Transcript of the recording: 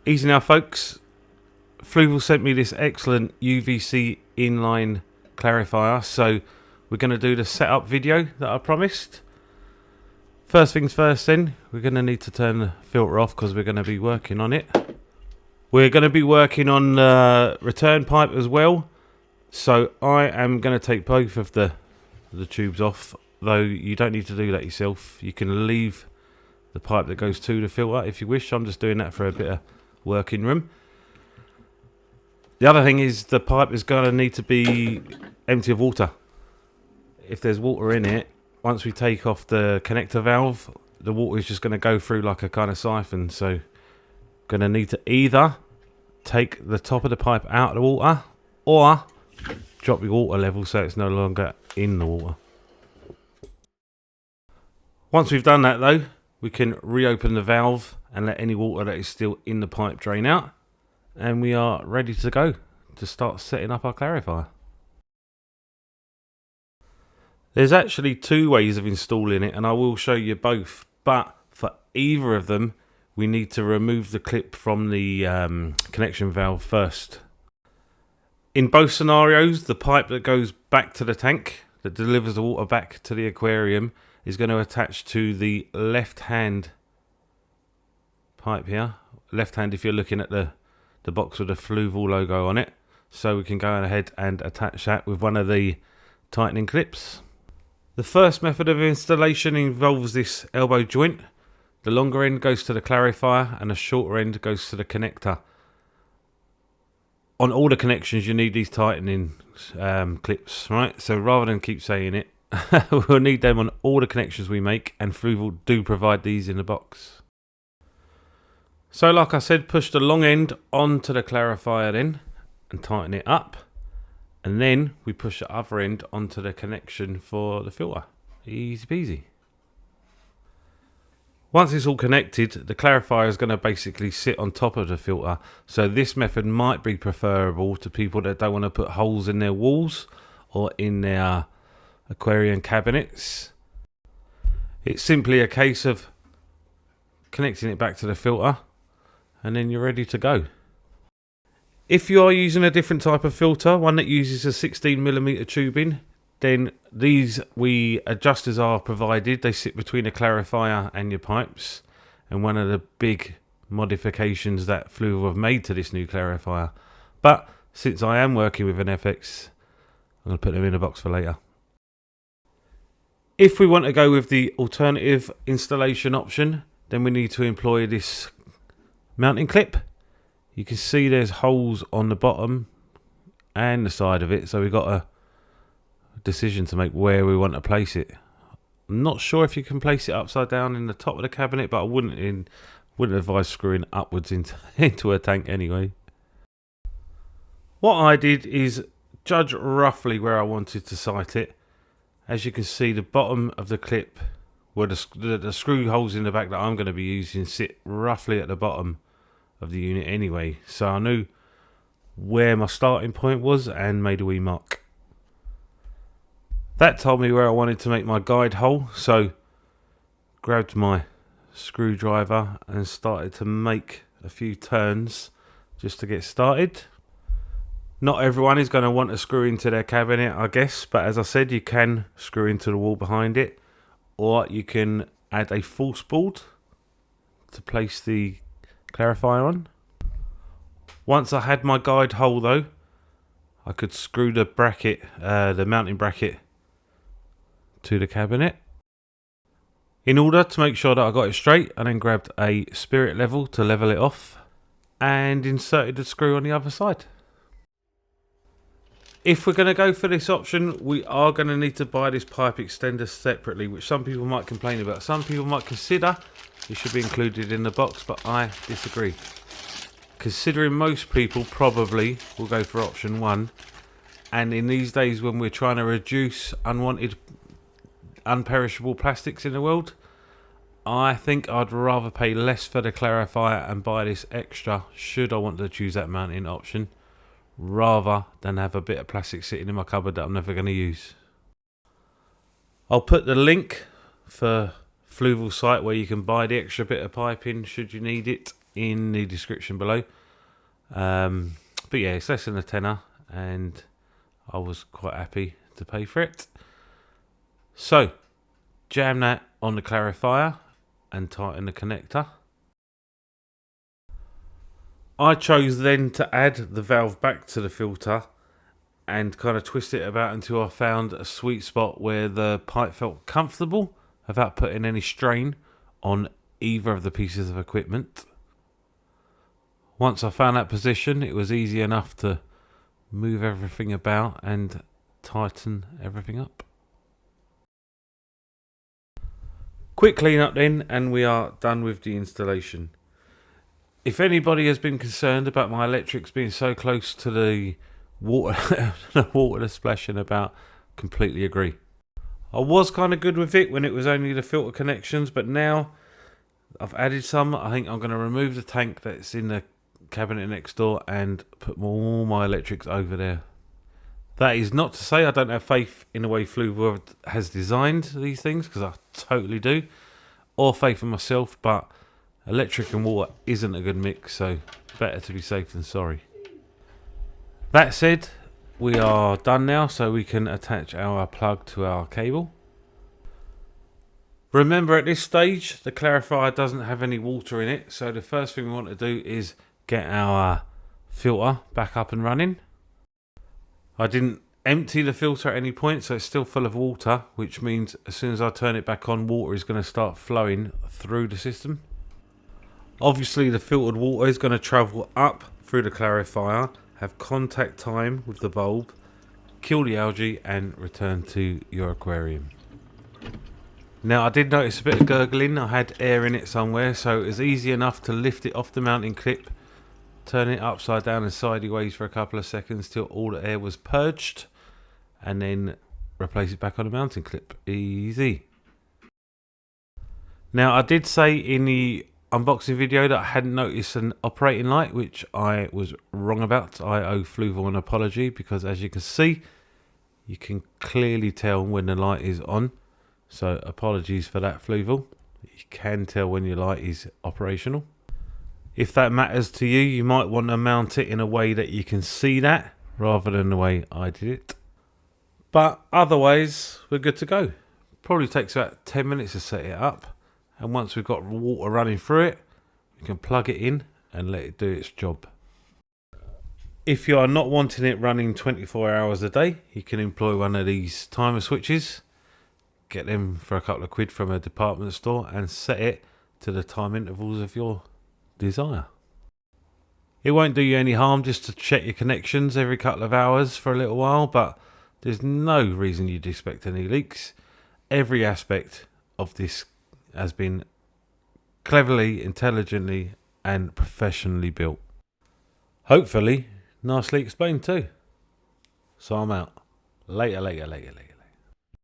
Easy now, folks. Fluval sent me this excellent UVC inline clarifier, so we're going to do the setup video that I promised. First things first then, we're going to need to turn the filter off because we're going to be working on it. We're going to be working on the return pipe as well, so I am going to take both of the tubes off, though you don't need to do that yourself. You can leave the pipe that goes to the filter if you wish. I'm just doing that for a bit of working room. The other thing is the pipe is going to need to be empty of water. If there's water in it, once we take off the connector valve, the water is just going to go through like a kind of siphon. So going to need to either take the top of the pipe out of the water or drop your water level so it's no longer in the water. Once we've done that though, we can reopen the valve and let any water that is still in the pipe drain out. And we are ready to go to start setting up our clarifier. There's actually two ways of installing it, and I will show you both, but for either of them we need to remove the clip from the connection valve first. In both scenarios, the pipe that goes back to the tank, that delivers the water back to the aquarium, is going to attach to the left hand pipe here. Left hand if you're looking at the box with the Fluval logo on it. So we can go ahead and attach that with one of the tightening clips. The first method of installation involves this elbow joint. The longer end goes to the clarifier and the shorter end goes to the connector. On all the connections you need these tightening clips, right? So rather than keep saying it, we'll need them on all the connections we make, and Fluval do provide these in the box. So like I said, push the long end onto the clarifier then and tighten it up, and then we push the other end onto the connection for the filter. Easy peasy. Once it's all connected, the clarifier is going to basically sit on top of the filter, so this method might be preferable to people that don't want to put holes in their walls or in their aquarium cabinets. It's simply a case of connecting it back to the filter and then you're ready to go. If you are using a different type of filter, one that uses a 16mm tubing, then these adjusters are provided. They sit between the clarifier and your pipes, and one of the big modifications that Fluval have made to this new clarifier. But since I am working with an FX, I'm going to put them in a box for later. If we want to go with the alternative installation option, then we need to employ this mounting clip. You can see there's holes on the bottom and the side of it, so we've got a decision to make where we want to place it. I'm not sure if you can place it upside down in the top of the cabinet, but I wouldn't advise screwing upwards into a tank anyway. What I did is judge roughly where I wanted to sight it. As you can see, the bottom of the clip, where the screw holes in the back that I'm going to be using, sit roughly at the bottom of the unit anyway, so I knew where my starting point was and made a wee mark. That told me where I wanted to make my guide hole, so grabbed my screwdriver and started to make a few turns just to get started. Not everyone is going to want to screw into their cabinet, I guess, but as I said, you can screw into the wall behind it, or you can add a false board to place the clarifier on. Once I had my guide hole though, I could screw the bracket, the mounting bracket, to the cabinet. In order to make sure that I got it straight, I then grabbed a spirit level to level it off and inserted the screw on the other side. If we're going to go for this option, we are going to need to buy this pipe extender separately, which some people might complain about. Some people might consider it should be included in the box, but I disagree. Considering most people probably will go for option one, and in these days when we're trying to reduce unwanted, unperishable plastics in the world, I think I'd rather pay less for the clarifier and buy this extra should I want to choose that mounting option, rather than have a bit of plastic sitting in my cupboard that I'm never going to use. I'll put the link for Fluval site where you can buy the extra bit of piping should you need it in the description below. But yeah, it's less than a tenner, and I was quite happy to pay for it. So, jam that on the clarifier and tighten the connector. I chose then to add the valve back to the filter and kind of twist it about until I found a sweet spot where the pipe felt comfortable without putting any strain on either of the pieces of equipment. Once I found that position, it was easy enough to move everything about and tighten everything up. Quick clean up then, and we are done with the installation. If anybody has been concerned about my electrics being so close to the water, the water that's splashing about, completely agree. I was kind of good with it when it was only the filter connections, but now I've added some. I think I'm going to remove the tank that's in the cabinet next door and put all my electrics over there. That is not to say I don't have faith in the way Fluval has designed these things, because I totally do, or faith in myself, but electric and water isn't a good mix, so better to be safe than sorry. That said, we are done now, so we can attach our plug to our cable. Remember, at this stage the clarifier doesn't have any water in it, so the first thing we want to do is get our filter back up and running. I didn't empty the filter at any point, so it's still full of water, which means as soon as I turn it back on, water is going to start flowing through the system. Obviously the filtered water is going to travel up through the clarifier, have contact time with the bulb, kill the algae and return to your aquarium. Now I did notice a bit of gurgling. I had air in it somewhere, so it was easy enough to lift it off the mounting clip, turn it upside down and sideways for a couple of seconds till all the air was purged, and then replace it back on the mounting clip. Easy. Now I did say in the unboxing video that I hadn't noticed an operating light, which I was wrong about. I owe Fluval an apology, because as you can see, you can clearly tell when the light is on. So apologies for that, Fluval. You can tell when your light is operational. If that matters to you, you might want to mount it in a way that you can see that, rather than the way I did it. But otherwise, we're good to go. Probably takes about 10 minutes to set it up. And once we've got water running through it, we can plug it in and let it do its job. If you are not wanting it running 24 hours a day, you can employ one of these timer switches. Get them for a couple of quid from a department store and set it to the time intervals of your desire. It won't do you any harm just to check your connections every couple of hours for a little while, but there's no reason you'd expect any leaks. Every aspect of this has been cleverly, intelligently and professionally built. Hopefully nicely explained too. So I'm out. Later.